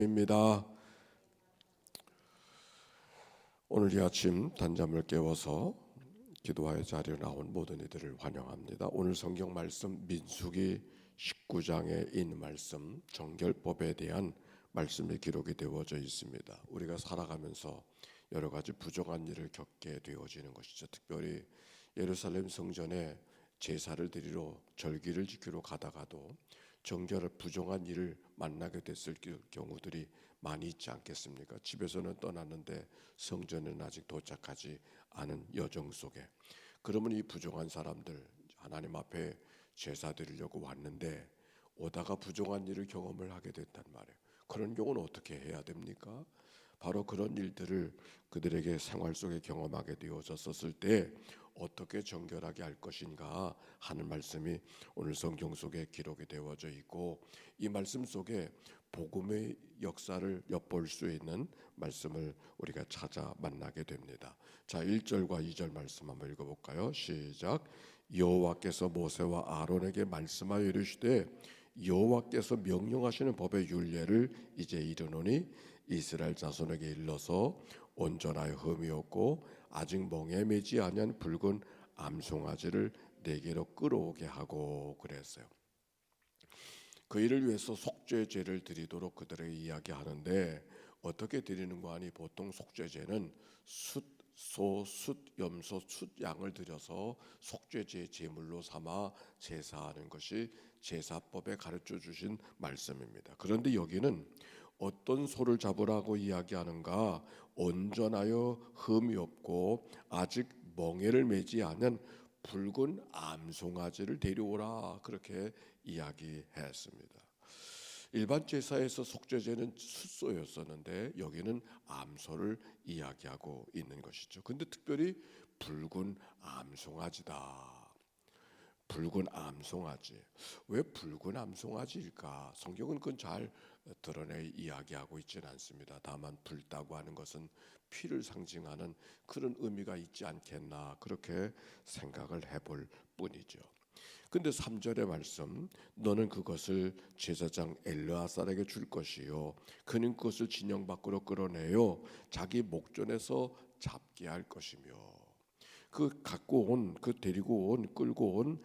입니다. 오늘 이 아침 단잠을 깨워서 기도하여 자리에 나온 모든 이들을 환영합니다. 오늘 성경 말씀 민수기 19장에 있는 말씀 정결법에 대한 말씀이 기록이 되어져 있습니다. 우리가 살아가면서 여러 가지 부정한 일을 겪게 되어지는 것이죠. 특별히 예루살렘 성전에 제사를 드리러 절기를 지키러 가다가도 정결 부정한 일을 만나게 됐을 경우들이 많이 있지 않겠습니까? 집에서는 떠났는데 성전에는 아직 도착하지 않은 여정 속에, 그러면 이 부정한 사람들 하나님 앞에 제사 드리려고 왔는데 오다가 부정한 일을 경험을 하게 됐단 말이에요. 그런 경우는 어떻게 해야 됩니까? 바로 그런 일들을 그들에게 생활 속에 경험하게 되어졌었을 때 어떻게 정결하게 할 것인가 하는 말씀이 오늘 성경 속에 기록이 되어져 있고, 이 말씀 속에 복음의 역사를 엿볼 수 있는 말씀을 우리가 찾아 만나게 됩니다. 자, 1절과 2절 말씀 한번 읽어볼까요? 시작. 여호와께서 모세와 아론에게 말씀하여 이르시되 여호와께서 명령하시는 법의 율례를 이제 이르노니 이스라엘 자손에게 일러서 온전하여 흠이 없고 아직 멍에 매지 아니한 붉은 암송아지를 내게로 끌어오게 하고 그랬어요. 그 일을 위해서 속죄제를 드리도록 그들에게 이야기하는데, 어떻게 드리는 거 아니? 보통 속죄제는 숫, 소, 숫, 염소, 숫 양을 들여서 속죄제의 제물로 삼아 제사하는 것이 제사법에 가르쳐 주신 말씀입니다. 그런데 여기는 어떤 소를 잡으라고 이야기하는가? 온전하여 흠이 없고 아직 멍에를 매지 않은 붉은 암송아지를 데려오라, 그렇게 이야기했습니다. 일반 제사에서 속죄제는 숫소였었는데 여기는 암소를 이야기하고 있는 것이죠. 근데 특별히 붉은 암송아지다. 붉은 암송아지. 왜 붉은 암송아지일까? 성경은 그건 잘 드러내 이야기하고 있지는 않습니다. 다만 붉다고 하는 것은 피를 상징하는 그런 의미가 있지 않겠나, 그렇게 생각을 해볼 뿐이죠. 근데 3절의 말씀, 너는 그것을 제사장 엘르아살에게 줄 것이요 그는 그것을 진영 밖으로 끌어내요 자기 목전에서 잡게 할 것이며, 그 데리고 온 끌고 온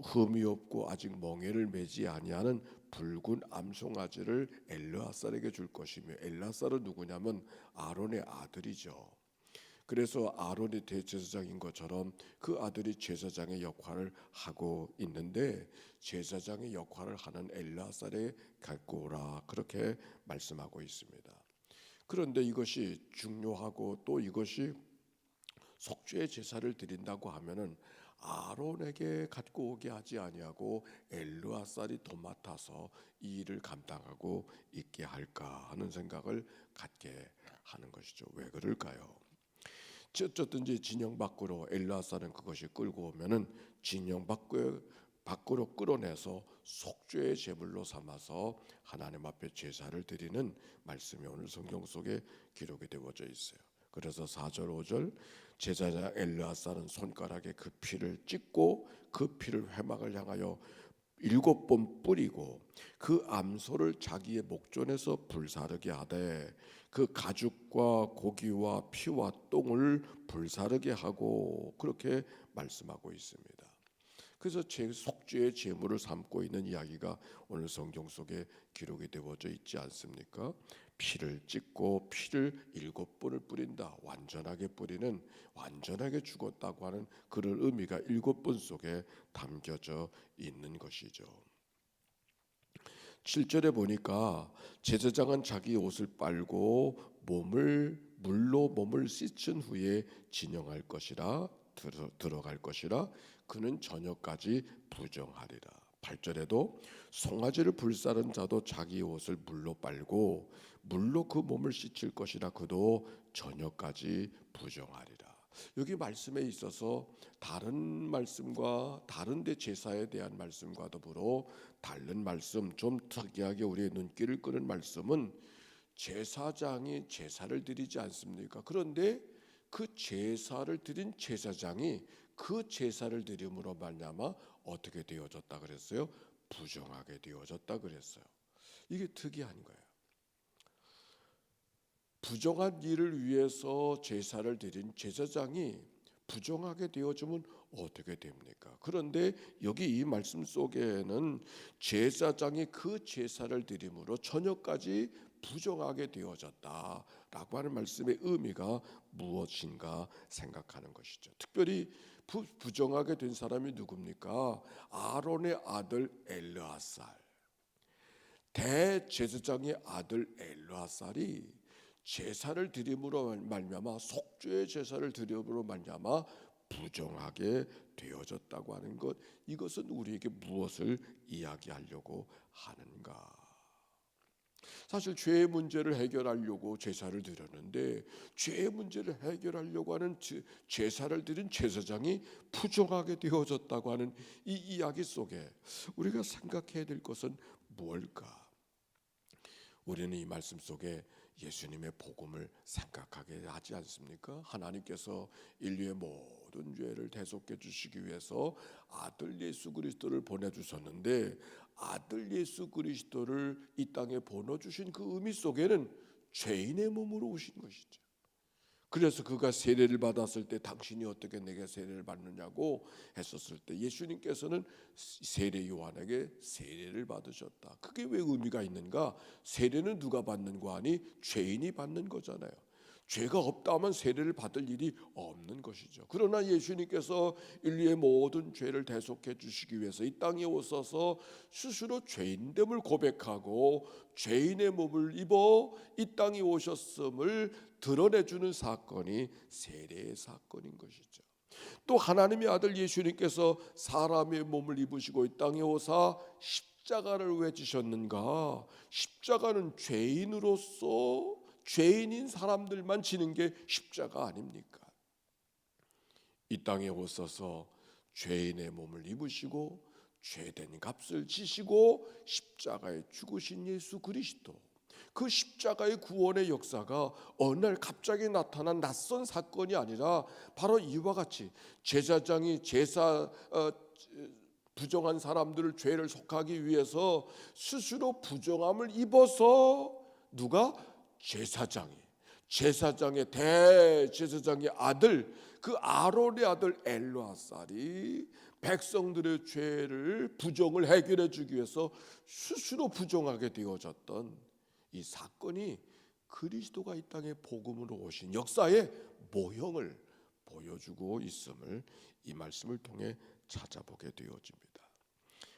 흠이 없고 아직 멍에를 매지 아니하는 붉은 암송아지를 엘르아살에게 줄 것이며, 엘르아살은 누구냐면 아론의 아들이죠. 그래서 아론이 대제사장인 것처럼 그 아들이 제사장의 역할을 하고 있는데, 제사장의 역할을 하는 엘르아살에 갖고 오라, 그렇게 말씀하고 있습니다. 그런데 이것이 중요하고 또 이것이 속죄의 제사를 드린다고 하면은 아론에게 갖고 오게 하지 아니하고 엘르아살이 도맡아서 이 일을 감당하고 있게 할까 하는 생각을 갖게 하는 것이죠. 왜 그럴까요? 어쨌든지 진영 밖으로 엘르아살은 그것이 끌고 오면은 진영 밖으로 끌어내서 속죄의 제물로 삼아서 하나님 앞에 제사를 드리는 말씀이 오늘 성경 속에 기록이 되어져 있어요. 그래서 4절 5절, 제사장 엘르아살은 손가락에 그 피를 찍고 그 피를 회막을 향하여 7번 뿌리고 그 암소를 자기의 목전에서 불사르게 하되 그 가죽과 고기와 피와 똥을 불사르게 하고, 그렇게 말씀하고 있습니다. 그래서 제 속죄의 제물을 삼고 있는 이야기가 오늘 성경 속에 기록이 되어져 있지 않습니까? 피를 찍고 피를 7번을 뿌린다. 완전하게 뿌리는, 완전하게 죽었다고 하는 그런 의미가 7번 속에 담겨져 있는 것이죠. 7절에 보니까 제사장은 자기 옷을 빨고 물로 몸을 씻은 후에 진영할 것이라, 들어갈 것이라 그는 저녁까지 부정하리라. 8절에도 송아지를 불사른 자도 자기 옷을 물로 빨고 물로 그 몸을 씻을 것이라 그도 저녁까지 부정하리라. 여기 말씀에 있어서 다른 말씀과 다른데 제사에 대한 말씀과 더불어 다른 말씀, 좀 특이하게 우리의 눈길을 끄는 말씀은 제사장이 제사를 드리지 않습니까? 그런데 그 제사를 드린 제사장이 그 제사를 드림으로 말미암아 어떻게 되어졌다 그랬어요? 부정하게 되어졌다 그랬어요. 이게 특이한 거예요. 부정한 일을 위해서 제사를 드린 제사장이 부정하게 되어지면 어떻게 됩니까? 그런데 여기 이 말씀 속에는 제사장이 그 제사를 드림으로 저녁까지 부정하게 되어졌다라고 하는 말씀의 의미가 무엇인가 생각하는 것이죠. 특별히 부정하게 된 사람이 누굽니까? 아론의 아들 엘르아살, 대제사장의 아들 엘르아살이 제사를 드림으로 말미암아, 속죄의 제사를 드림으로 말미암아 부정하게 되어졌다고 하는 것, 이것은 우리에게 무엇을 이야기하려고 하는가? 사실 죄의 문제를 해결하려고 제사를 드렸는데, 죄의 문제를 해결하려고 하는 제사를 드린 제사장이 부정하게 되어졌다고 하는 이 이야기 속에 우리가 생각해야 될 것은 무엇일까? 우리는 이 말씀 속에 예수님의 복음을 생각하게 하지 않습니까? 하나님께서 인류의 모든 죄를 대속해 주시기 위해서 아들 예수 그리스도를 보내주셨는데, 아들 예수 그리스도를 이 땅에 보내주신 그 의미 속에는 죄인의 몸으로 오신 것이죠. 그래서 그가 세례를 받았을 때 당신이 어떻게 내게 세례를 받느냐고 했었을 때 예수님께서는 세례 요한에게 세례를 받으셨다. 그게 왜 의미가 있는가? 세례는 누가 받는 거 아니? 죄인이 받는 거잖아요. 죄가 없다면 세례를 받을 일이 없는 것이죠. 그러나 예수님께서 인류의 모든 죄를 대속해 주시기 위해서 이 땅에 오셔서 스스로 죄인됨을 고백하고 죄인의 몸을 입어 이 땅에 오셨음을 드러내주는 사건이 세례의 사건인 것이죠. 또 하나님의 아들 예수님께서 사람의 몸을 입으시고 이 땅에 오사 십자가를 왜 지셨는가? 십자가는 죄인으로서 죄인인 사람들만 지는 게 십자가 아닙니까? 이 땅에 오셔서 죄인의 몸을 입으시고 죄된 값을 지시고 십자가에 죽으신 예수 그리스도, 그 십자가의 구원의 역사가 어느 날 갑자기 나타난 낯선 사건이 아니라 바로 이와 같이 제사장이 부정한 사람들을 죄를 속하기 위해서 스스로 부정함을 입어서 누가? 제사장의 대제사장의 아들, 그 아론의 아들 엘르아살이 백성들의 죄를 부정을 해결해 주기 위해서 스스로 부정하게 되어졌던 이 사건이 그리스도가 이 땅에 복음으로 오신 역사의 모형을 보여주고 있음을 이 말씀을 통해 찾아보게 되어집니다.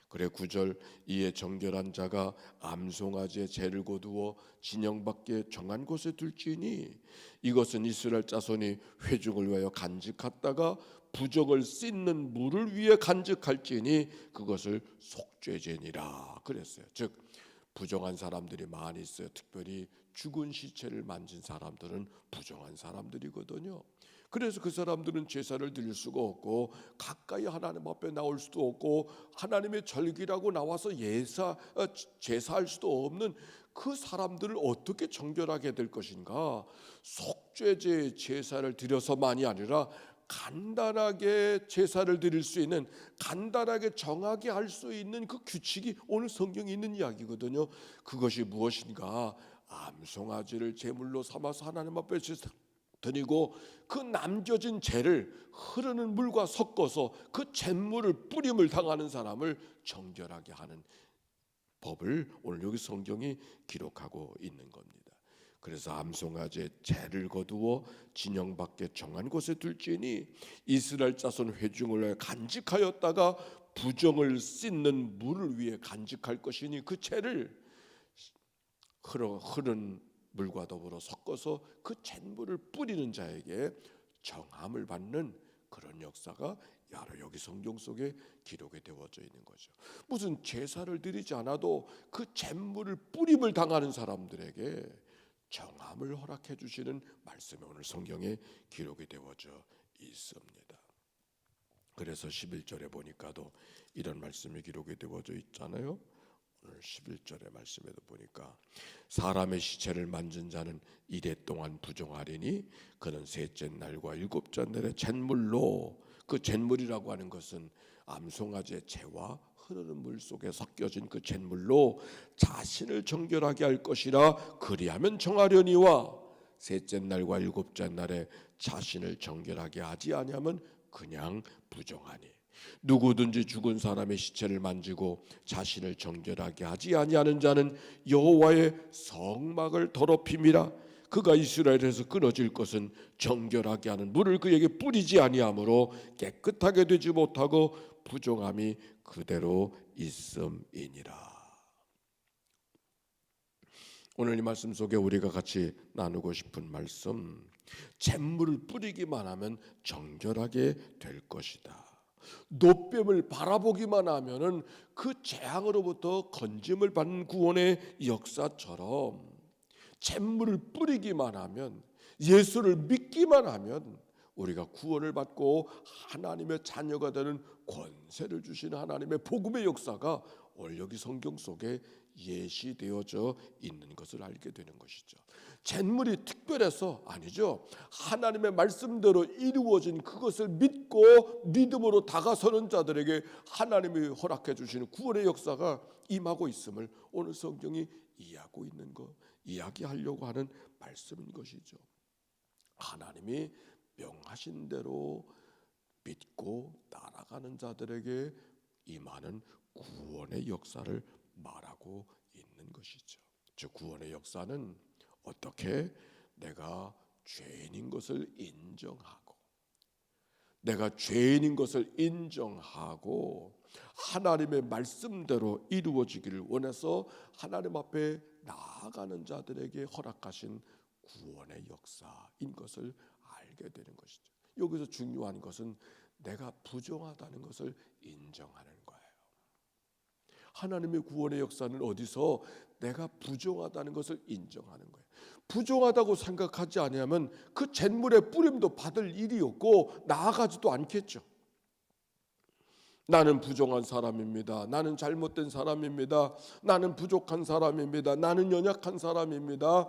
그래 9절, 이에 정결한 자가 암송아지의 죄를 거두어 진영 밖에 정한 곳에 둘지니 이것은 이스라엘 자손이 회중을 위하여 간직하다가 부정을 씻는 물을 위해 간직할지니 그것을 속죄제니라 그랬어요. 즉 부정한 사람들이 많이 있어요. 특별히 죽은 시체를 만진 사람들은 부정한 사람들이거든요. 그래서 그 사람들은 제사를 드릴 수가 없고 가까이 하나님 앞에 나올 수도 없고 하나님의 절기라고 나와서 제사할 수도 없는 그 사람들을 어떻게 정결하게 될 것인가? 속죄제 제사를 드려서만이 아니라 간단하게 제사를 드릴 수 있는, 간단하게 정하게 할 수 있는 그 규칙이 오늘 성경에 있는 이야기거든요. 그것이 무엇인가? 암송아지를 제물로 삼아서 하나님 앞에 드리고 그 남겨진 죄를 흐르는 물과 섞어서 그 잿물을 뿌림을 당하는 사람을 정결하게 하는 법을 오늘 여기 성경이 기록하고 있는 겁니다. 그래서 암송아지의 죄를 거두어 진영 밖에 정한 곳에 둘지니 이스라엘 자손 회중을 위해 간직하였다가 부정을 씻는 물을 위해 간직할 것이니 그 죄를 흐른 물과 더불어 섞어서 그 잿물을 뿌리는 자에게 정함을 받는 그런 역사가 여기 성경 속에 기록이 되어져 있는 거죠. 무슨 제사를 드리지 않아도 그 잿물을 뿌림을 당하는 사람들에게 정함을 허락해 주시는 말씀이 오늘 성경에 기록이 되어져 있습니다. 그래서 11절에 보니까도 이런 말씀이 기록이 되어져 있잖아요. 오늘 11절의 말씀에도 보니까 사람의 시체를 만진 자는 이래 동안 부정하리니 그는 셋째 날과 일곱째 날에 잿물로, 그 잿물이라고 하는 것은 암송아지의 재와 흐르는 물 속에 섞여진 그 잿물로 자신을 정결하게 할 것이라 그리하면 정하려니와 셋째 날과 일곱째 날에 자신을 정결하게 하지 아니하면 그냥 부정하니 누구든지 죽은 사람의 시체를 만지고 자신을 정결하게 하지 아니하는 자는 여호와의 성막을 더럽힘이라. 그가 이스라엘에서 끊어질 것은 정결하게 하는 물을 그에게 뿌리지 아니하므로 깨끗하게 되지 못하고 부정함이 그대로 있음이니라. 오늘 이 말씀 속에 우리가 같이 나누고 싶은 말씀, 잿물을 뿌리기만 하면 정결하게 될 것이다. 노뱀을 바라보기만 하면은 그 재앙으로부터 건짐을 받는 구원의 역사처럼 잿물을 뿌리기만 하면, 예수를 믿기만 하면 우리가 구원을 받고 하나님의 자녀가 되는 권세를 주시는 하나님의 복음의 역사가 오늘 여기 성경 속에 예시되어져 있는 것을 알게 되는 것이죠. 잿물이 특별해서 아니죠. 하나님의 말씀대로 이루어진 그것을 믿고 믿음으로 다가서는 자들에게 하나님이 허락해 주시는 구원의 역사가 임하고 있음을 오늘 성경이 이야기하려고 하는 말씀인 것이죠. 하나님이 명하신 대로 믿고 따라가는 자들에게 임하는 구원의 역사를 말하고 있는 것이죠. 즉 구원의 역사는 어떻게 내가 죄인인 것을 인정하고, 내가 죄인인 것을 인정하고 하나님의 말씀대로 이루어지기를 원해서 하나님 앞에 나아가는 자들에게 허락하신 구원의 역사인 것을 알게 되는 것이죠. 여기서 중요한 것은 내가 부정하다는 것을 인정하는 거예요. 하나님의 구원의 역사는 어디서 내가 부정하다는 것을 인정하는 거예요. 부정하다고 생각하지 않으면 그 잿물의 뿌림도 받을 일이 없고 나아가지도 않겠죠. 나는 부정한 사람입니다. 나는 잘못된 사람입니다. 나는 부족한 사람입니다. 나는 연약한 사람입니다.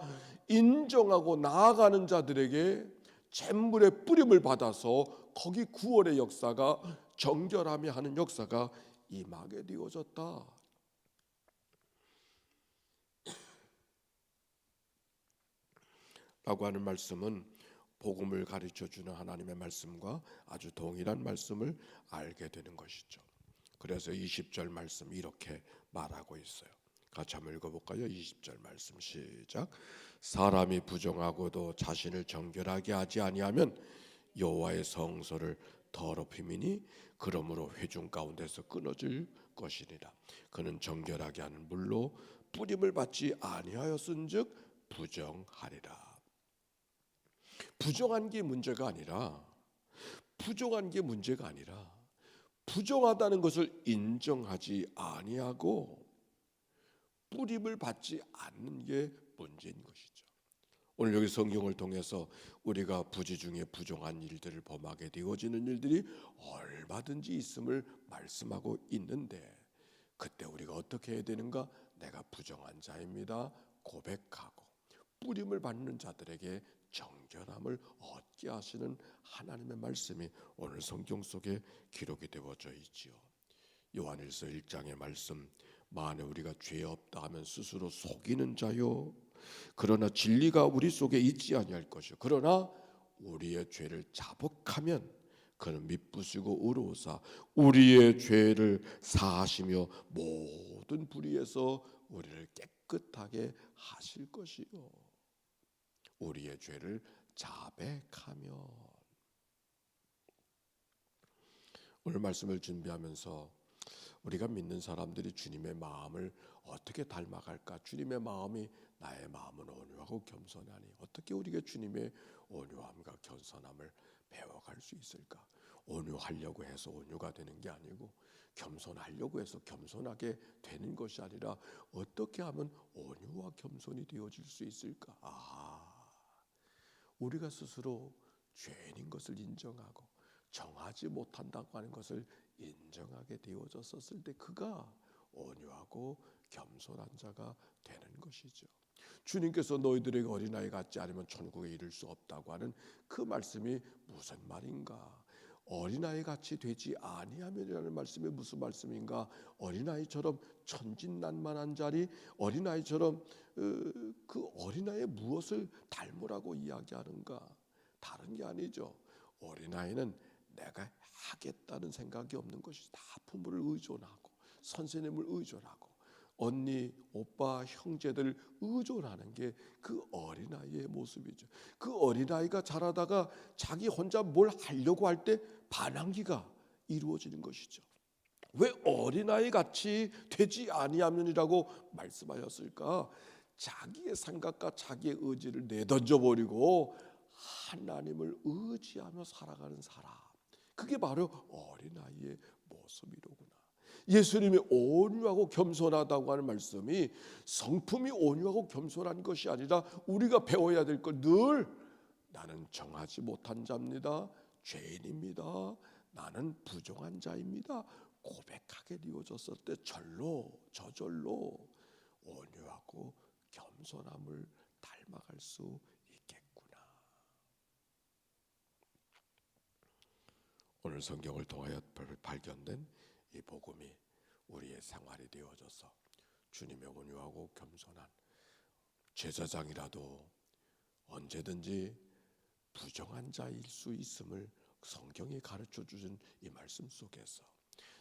인정하고 나아가는 자들에게 잿물의 뿌림을 받아서 거기 구원의 역사가, 정결함이 하는 역사가 임하게 되어졌다. 라고 하는 말씀은 복음을 가르쳐주는 하나님의 말씀과 아주 동일한 말씀을 알게 되는 것이죠. 그래서 20절 말씀 이렇게 말하고 있어요. 같이 한번 읽어볼까요? 20절 말씀 시작. 사람이 부정하고도 자신을 정결하게 하지 아니하면 여호와의 성소를 더럽힘이니 그러므로 회중 가운데서 끊어질 것이니라. 그는 정결하게 하는 물로 뿌림을 받지 아니하였은즉 부정하리라. 부정한 게 문제가 아니라 부정하다는 것을 인정하지 아니하고 뿌림을 받지 않는 게 문제인 것이죠. 오늘 여기 성경을 통해서 우리가 부지 중에 부정한 일들을 범하게 되어지는 일들이 얼마든지 있음을 말씀하고 있는데, 그때 우리가 어떻게 해야 되는가? 내가 부정한 자입니다 고백하고 뿌림을 받는 자들에게 정결함을 얻게 하시는 하나님의 말씀이 오늘 성경 속에 기록이 되어져 있지요. 요한일서 1장의 말씀, 만에 우리가 죄 없다 하면 스스로 속이는 자요, 그러나 진리가 우리 속에 있지 아니할 것이요, 그러나 우리의 죄를 자복하면 그는 미쁘시고 의로우사 우리의 죄를 사하시며 모든 불의에서 우리를 깨끗하게 하실 것이요. 우리의 죄를 자백하면. 오늘 말씀을 준비하면서 우리가 믿는 사람들이 주님의 마음을 어떻게 닮아갈까? 주님의 마음이 나의 마음은 온유하고 겸손하니 어떻게 우리가 주님의 온유함과 겸손함을 배워갈 수 있을까? 온유하려고 해서 온유가 되는 게 아니고 겸손하려고 해서 겸손하게 되는 것이 아니라 어떻게 하면 온유와 겸손이 되어질 수 있을까? 우리가 스스로 죄인인 것을 인정하고 정하지 못한다고 하는 것을 인정하게 되어졌었을 때 그가 온유하고 겸손한 자가 되는 것이죠. 주님께서 너희들에게 어린아이 같지 않으면 천국에 이를 수 없다고 하는 그 말씀이 무슨 말인가? 어린아이 같이 되지 아니하면이라는 말씀이 무슨 말씀인가? 어린아이처럼 천진난만한 자리, 어린아이처럼 그 어린아이의 무엇을 닮으라고 이야기하는가? 다른 게 아니죠. 어린아이는 내가 하겠다는 생각이 없는 것이 다 부모를 의존하고 선생님을 의존하고 언니, 오빠, 형제들 의존하는 게 그 어린아이의 모습이죠. 그 어린아이가 자라다가 자기 혼자 뭘 하려고 할 때 반항기가 이루어지는 것이죠. 왜 어린아이 같이 되지 아니하면이라고 말씀하셨을까? 자기의 생각과 자기의 의지를 내던져 버리고 하나님을 의지하며 살아가는 사람, 그게 바로 어린아이의 모습이로구나. 예수님이 온유하고 겸손하다고 하는 말씀이 성품이 온유하고 겸손한 것이 아니라 우리가 배워야 될 것, 늘 나는 정하지 못한 자입니다, 죄인입니다, 나는 부정한 자입니다 고백하게 되어졌을 때 저절로 온유하고 겸손함을 닮아갈 수 있겠구나. 오늘 성경을 통하여 발견된 이 복음이 우리의 생활이 되어져서 주님의 온유하고 겸손한 제사장이라도 언제든지 부정한 자일 수 있음을 성경이 가르쳐 주신 이 말씀 속에서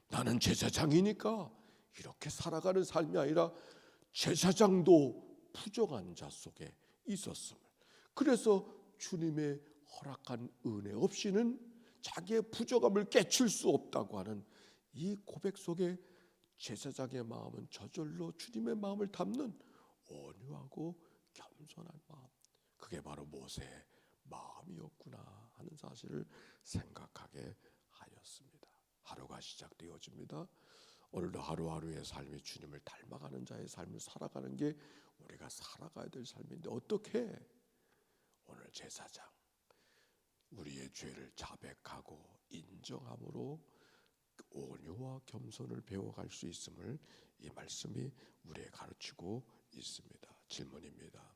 나는 제사장이니까 이렇게 살아가는 삶이 아니라 제사장도 부정한 자 속에 있었음을, 그래서 주님의 허락한 은혜 없이는 자기의 부정함을 깨칠 수 없다고 하는 이 고백 속에 제사장의 마음은 저절로 주님의 마음을 담는 온유하고 겸손한 마음, 그게 바로 모세의 마음이었구나 하는 사실을 생각하게 하였습니다. 하루가 시작되어집니다. 오늘도 하루하루의 삶이 주님을 닮아가는 자의 삶을 살아가는 게 우리가 살아가야 될 삶인데, 어떻게 오늘 제사장 우리의 죄를 자백하고 인정함으로 온유와 겸손을 배워갈 수 있음을 이 말씀이 우리에게 가르치고 있습니다. 질문입니다.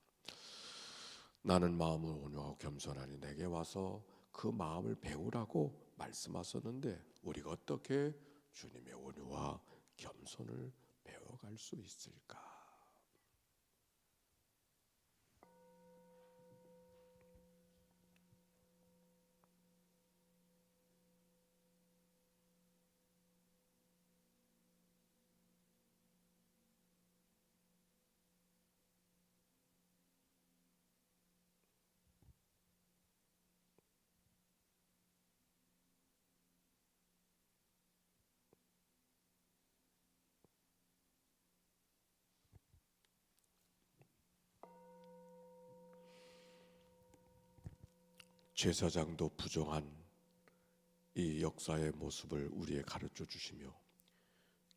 나는 마음을 온유하고 겸손하니 내게 와서 그 마음을 배우라고 말씀하셨는데 우리가 어떻게 주님의 온유와 겸손을 배워갈 수 있을까? 제사장도 부정한 이 역사의 모습을 우리에게 가르쳐 주시며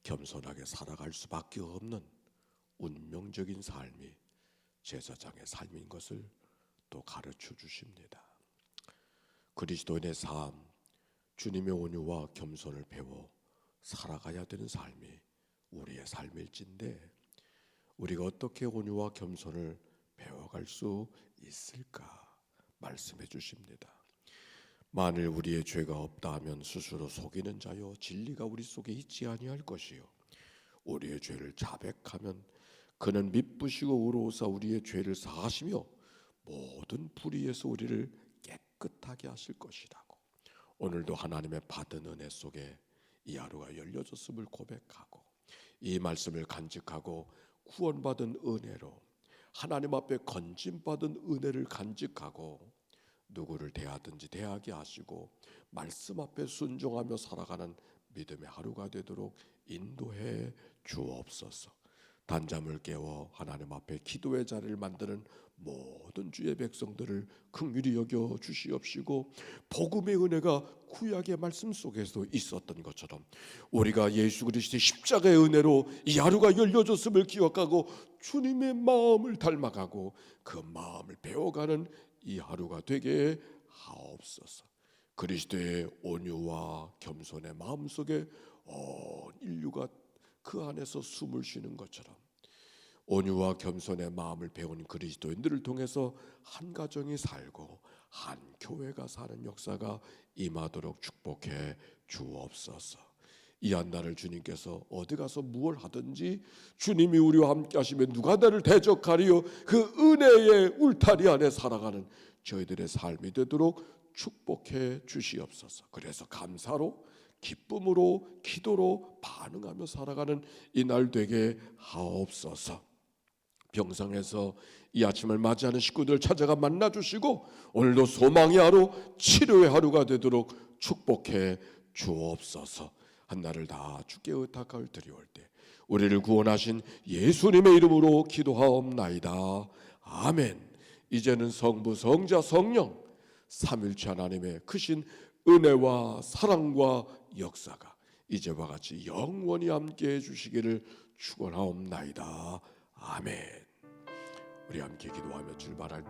겸손하게 살아갈 수밖에 없는 운명적인 삶이 제사장의 삶인 것을 또 가르쳐 주십니다. 그리스도인의 삶, 주님의 온유와 겸손을 배워 살아가야 되는 삶이 우리의 삶일진데 우리가 어떻게 온유와 겸손을 배워갈 수 있을까 말씀해 주십니다. 만일 우리의 죄가 없다 하면 스스로 속이는 자요 진리가 우리 속에 있지 아니할 것이요 우리의 죄를 자백하면 그는 미쁘시고 의로우사 우리의 죄를 사하시며 모든 불의에서 우리를 깨끗하게 하실 것이라고. 오늘도 하나님의 받은 은혜 속에 이 하루가 열려졌음을 고백하고 이 말씀을 간직하고 구원받은 은혜로 하나님 앞에 건짐받은 은혜를 간직하고 누구를 대하든지 대하게 하시고 말씀 앞에 순종하며 살아가는 믿음의 하루가 되도록 인도해 주옵소서. 단잠을 깨워 하나님 앞에 기도의 자리를 만드는 모든 주의 백성들을 긍휼히 여겨 주시옵시고 복음의 은혜가 구약의 말씀 속에서도 있었던 것처럼 우리가 예수 그리스도의 십자가의 은혜로 이 하루가 열려졌음을 기억하고 주님의 마음을 닮아가고 그 마음을 배워가는 이 하루가 되게 하옵소서. 그리스도의 온유와 겸손의 마음 속에 온 인류가 그 안에서 숨을 쉬는 것처럼 온유와 겸손의 마음을 배운 그리스도인들을 통해서 한 가정이 살고 한 교회가 사는 역사가 임하도록 축복해 주옵소서. 이 한 달을 주님께서 어디 가서 무엇을 하든지 주님이 우리와 함께 하시면 누가 나를 대적하리요, 그 은혜의 울타리 안에 살아가는 저희들의 삶이 되도록 축복해 주시옵소서. 그래서 감사로, 기쁨으로, 기도로 반응하며 살아가는 이 날 되게 하옵소서. 병상에서 이 아침을 맞이하는 식구들 찾아가 만나주시고 오늘도 소망의 하루, 치료의 하루가 되도록 축복해 주옵소서. 한날을 다 주께 의탁하여 드리올 때 우리를 구원하신 예수님의 이름으로 기도하옵나이다. 아멘. 이제는 성부, 성자, 성령 삼일체 하나님의 크신 은혜와 사랑과 역사가 이제와 같이 영원히 함께해 주시기를 축원하옵나이다. 아멘. 우리 함께 기도하며 출발할